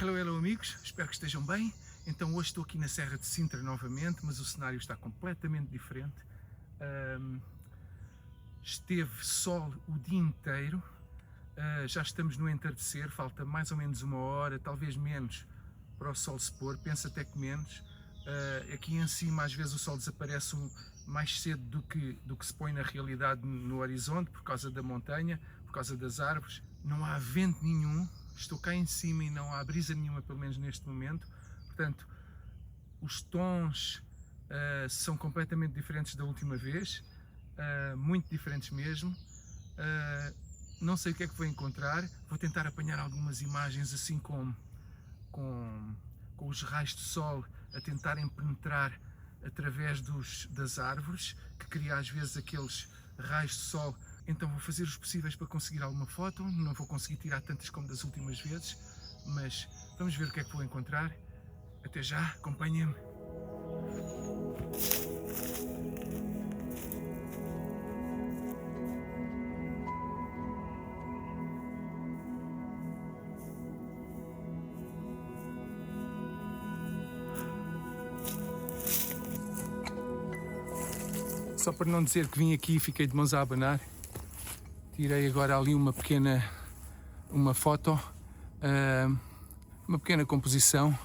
Hello amigos, espero que estejam bem. Então hoje estou aqui na Serra de Sintra novamente, mas o cenário está completamente diferente. Esteve sol o dia inteiro, já estamos no entardecer, falta mais ou menos 1 hora, talvez menos, para o sol se pôr, penso até que menos. Aqui em cima às vezes o sol desaparece mais cedo do que se põe na realidade no horizonte, por causa da montanha, por causa das árvores. Não há vento nenhum, estou cá em cima e não há brisa nenhuma, pelo menos neste momento. Portanto, os tons são completamente diferentes da última vez, muito diferentes mesmo. Não sei o que é que vou encontrar, vou tentar apanhar algumas imagens assim com os raios de sol a tentarem penetrar através das árvores, que cria às vezes aqueles raios de sol. Então vou fazer os possíveis para conseguir alguma foto, não vou conseguir tirar tantas como das últimas vezes, mas vamos ver o que é que vou encontrar. Até já, acompanhem-me. Só para não dizer que vim aqui e fiquei de mãos a abanar, tirei agora ali uma foto, uma pequena composição.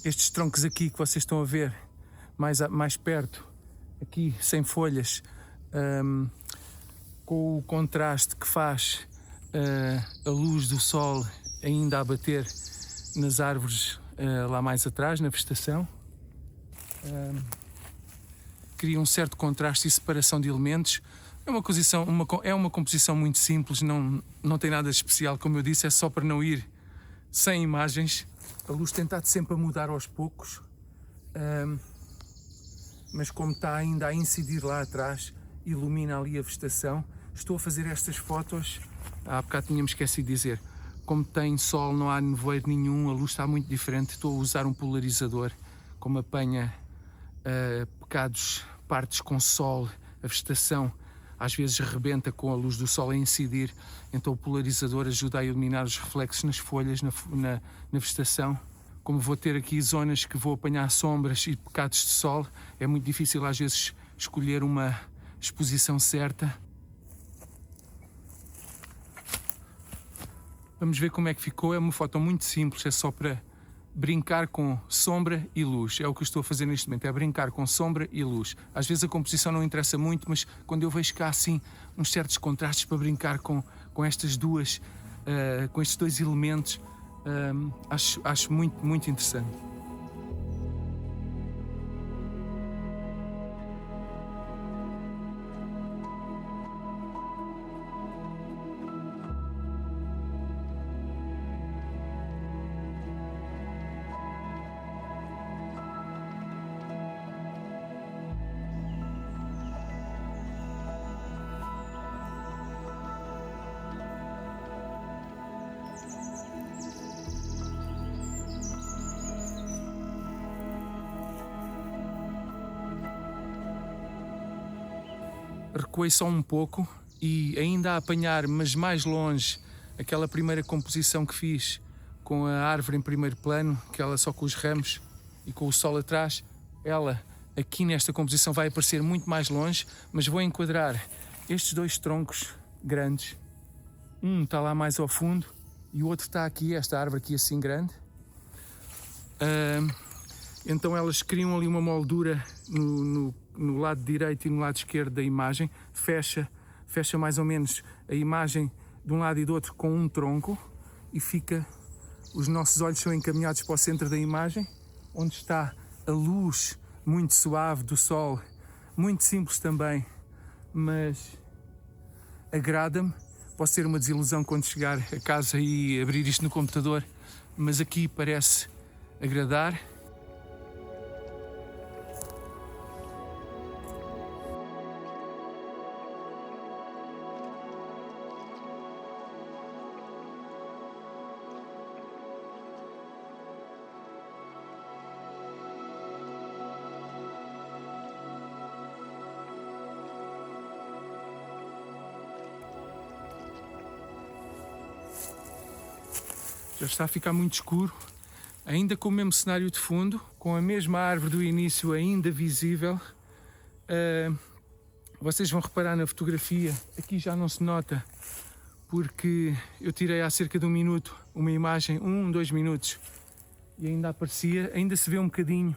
Estes troncos aqui que vocês estão a ver mais perto, aqui sem folhas, com o contraste que faz a luz do sol ainda a bater nas árvores lá mais atrás, na vegetação. Cria um certo contraste e separação de elementos. É uma composição muito simples, não tem nada de especial, como eu disse, é só para não ir sem imagens. A luz tem estado sempre a mudar aos poucos, mas como está ainda a incidir lá atrás, ilumina ali a vegetação. Estou a fazer estas fotos, há bocado tínhamos esquecido de dizer, como tem sol, não há nevoeiro nenhum, a luz está muito diferente. Estou a usar um polarizador, como apanha partes com sol, a vegetação às vezes rebenta com a luz do sol a incidir, então o polarizador ajuda a iluminar os reflexos nas folhas, na vegetação. Como vou ter aqui zonas que vou apanhar sombras e bocados de sol, é muito difícil às vezes escolher uma exposição certa. Vamos ver como é que ficou. É uma foto muito simples, é só para brincar com sombra e luz. É o que eu estou a fazer neste momento, é brincar com sombra e luz. Às vezes a composição não interessa muito, mas quando eu vejo cá assim uns certos contrastes para brincar com estas duas, com estes dois elementos, acho muito, muito interessante. Recuei só um pouco e ainda a apanhar, mas mais longe, aquela primeira composição que fiz com a árvore em primeiro plano, aquela só com os ramos e com o sol atrás. Ela aqui nesta composição vai aparecer muito mais longe, mas vou enquadrar estes dois troncos grandes. Um está lá mais ao fundo e o outro está aqui, esta árvore aqui assim grande. Então elas criam ali uma moldura no lado direito e no lado esquerdo da imagem, fecha mais ou menos a imagem de um lado e do outro com um tronco e os nossos olhos são encaminhados para o centro da imagem, onde está a luz muito suave do sol, muito simples também, mas agrada-me. Pode ser uma desilusão quando chegar a casa e abrir isto no computador, mas aqui parece agradar. Já está a ficar muito escuro, ainda com o mesmo cenário de fundo, com a mesma árvore do início ainda visível. Vocês vão reparar na fotografia, aqui já não se nota, porque eu tirei há cerca de 1 minuto uma imagem, 2 minutos, e ainda aparecia, ainda se vê um bocadinho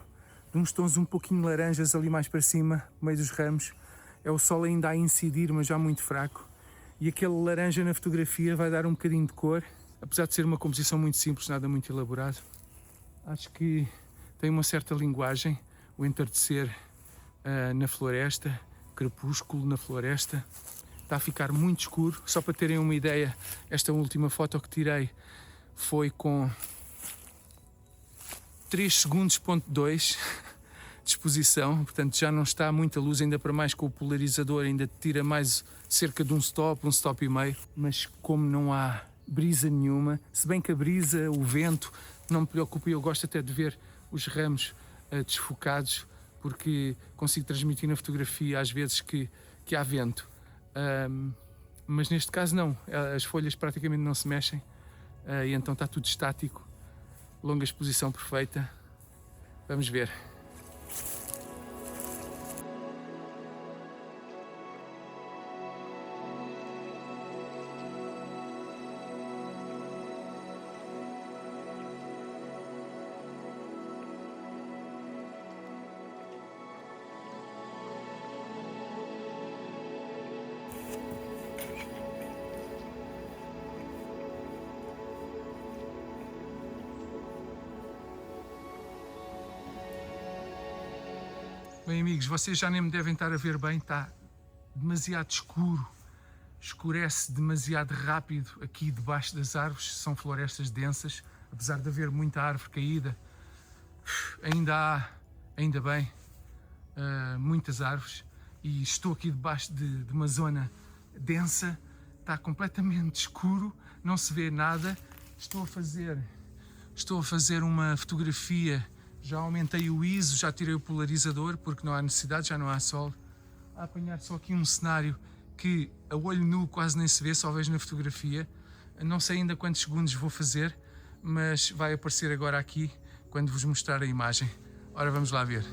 de uns tons um pouquinho laranjas ali mais para cima, no meio dos ramos. É o sol ainda a incidir, mas já muito fraco. E aquele laranja na fotografia vai dar um bocadinho de cor, apesar de ser uma composição muito simples, nada muito elaborado. Acho que tem uma certa linguagem, o entardecer na floresta, crepúsculo na floresta. Está a ficar muito escuro. Só para terem uma ideia, esta última foto que tirei foi com 3 segundos.2 de exposição, portanto já não está muita luz, ainda para mais com o polarizador, ainda tira mais cerca de um stop e meio, mas como não há brisa nenhuma, se bem que a brisa, o vento, não me preocupa, eu gosto até de ver os ramos desfocados, porque consigo transmitir na fotografia às vezes que há vento, mas neste caso não, as folhas praticamente não se mexem, e então está tudo estático. Longa exposição perfeita. Vamos ver. Bem, amigos, vocês já nem me devem estar a ver bem, está demasiado escuro, escurece demasiado rápido aqui debaixo das árvores, são florestas densas, apesar de haver muita árvore caída, ainda bem, muitas árvores, e estou aqui debaixo de uma zona densa, está completamente escuro, não se vê nada. Estou a fazer uma fotografia. Já aumentei o ISO, já tirei o polarizador porque não há necessidade, já não há sol. A apanhar só aqui um cenário que a olho nu quase nem se vê, só vejo na fotografia. Não sei ainda quantos segundos vou fazer, mas vai aparecer agora aqui quando vos mostrar a imagem. Ora, vamos lá ver.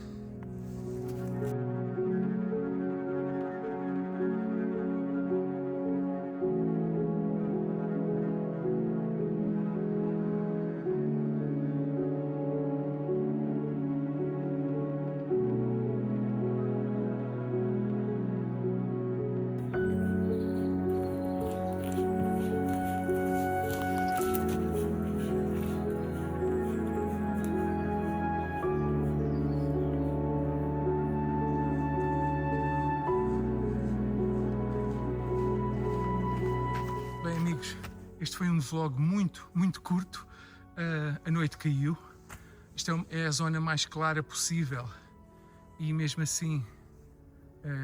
Bem, amigos, este foi um vlog muito curto. A noite caiu. Isto é a zona mais clara possível e mesmo assim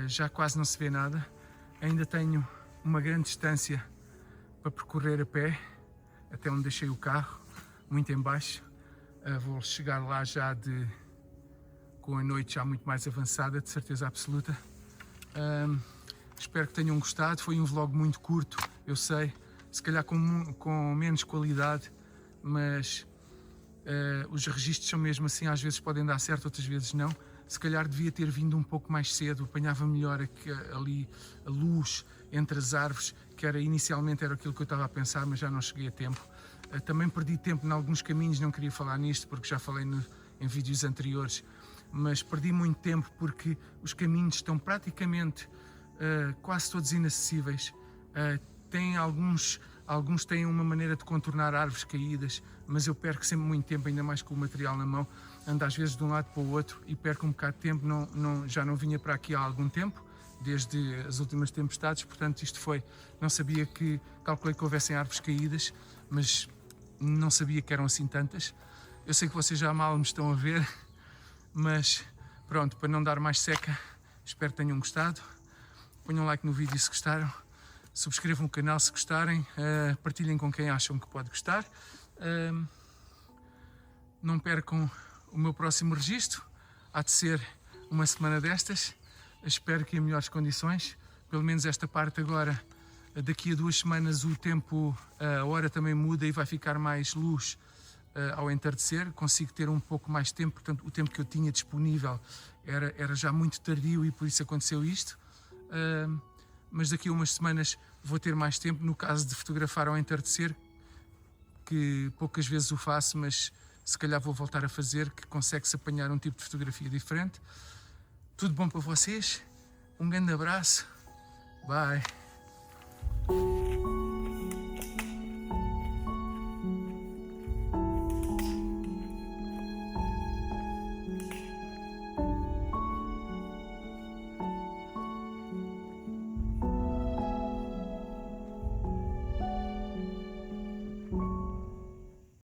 já quase não se vê nada. Ainda tenho uma grande distância para percorrer a pé até onde deixei o carro, muito em baixo. Vou chegar lá já com a noite já muito mais avançada, de certeza absoluta. Espero que tenham gostado. Foi um vlog muito curto, eu sei, se calhar com menos qualidade, mas os registros são mesmo assim, às vezes podem dar certo, outras vezes não. Se calhar devia ter vindo um pouco mais cedo, apanhava melhor ali a luz entre as árvores, que inicialmente era aquilo que eu estava a pensar, mas já não cheguei a tempo. Também perdi tempo em alguns caminhos, não queria falar nisto porque já falei em vídeos anteriores, mas perdi muito tempo porque os caminhos estão praticamente quase todos inacessíveis. Alguns têm uma maneira de contornar árvores caídas, mas eu perco sempre muito tempo, ainda mais com o material na mão. Ando às vezes de um lado para o outro e perco um bocado de tempo. Já não vinha para aqui há algum tempo, desde as últimas tempestades, portanto não sabia calculei que houvessem árvores caídas, mas não sabia que eram assim tantas. Eu sei que vocês já mal me estão a ver, mas pronto, para não dar mais seca, espero que tenham gostado. Ponham um like no vídeo se gostaram, subscrevam o canal se gostarem, partilhem com quem acham que pode gostar. Não percam o meu próximo registro, há de ser uma semana destas, espero que em melhores condições, pelo menos esta parte agora Daqui a 2 semanas o tempo, a hora também muda e vai ficar mais luz ao entardecer. Consigo ter um pouco mais de tempo, portanto o tempo que eu tinha disponível era já muito tardio e por isso aconteceu isto. Mas daqui a umas semanas vou ter mais tempo, no caso de fotografar ao entardecer, que poucas vezes o faço, mas se calhar vou voltar a fazer, que consegue-se apanhar um tipo de fotografia diferente. Tudo bom para vocês? Um grande abraço. Bye.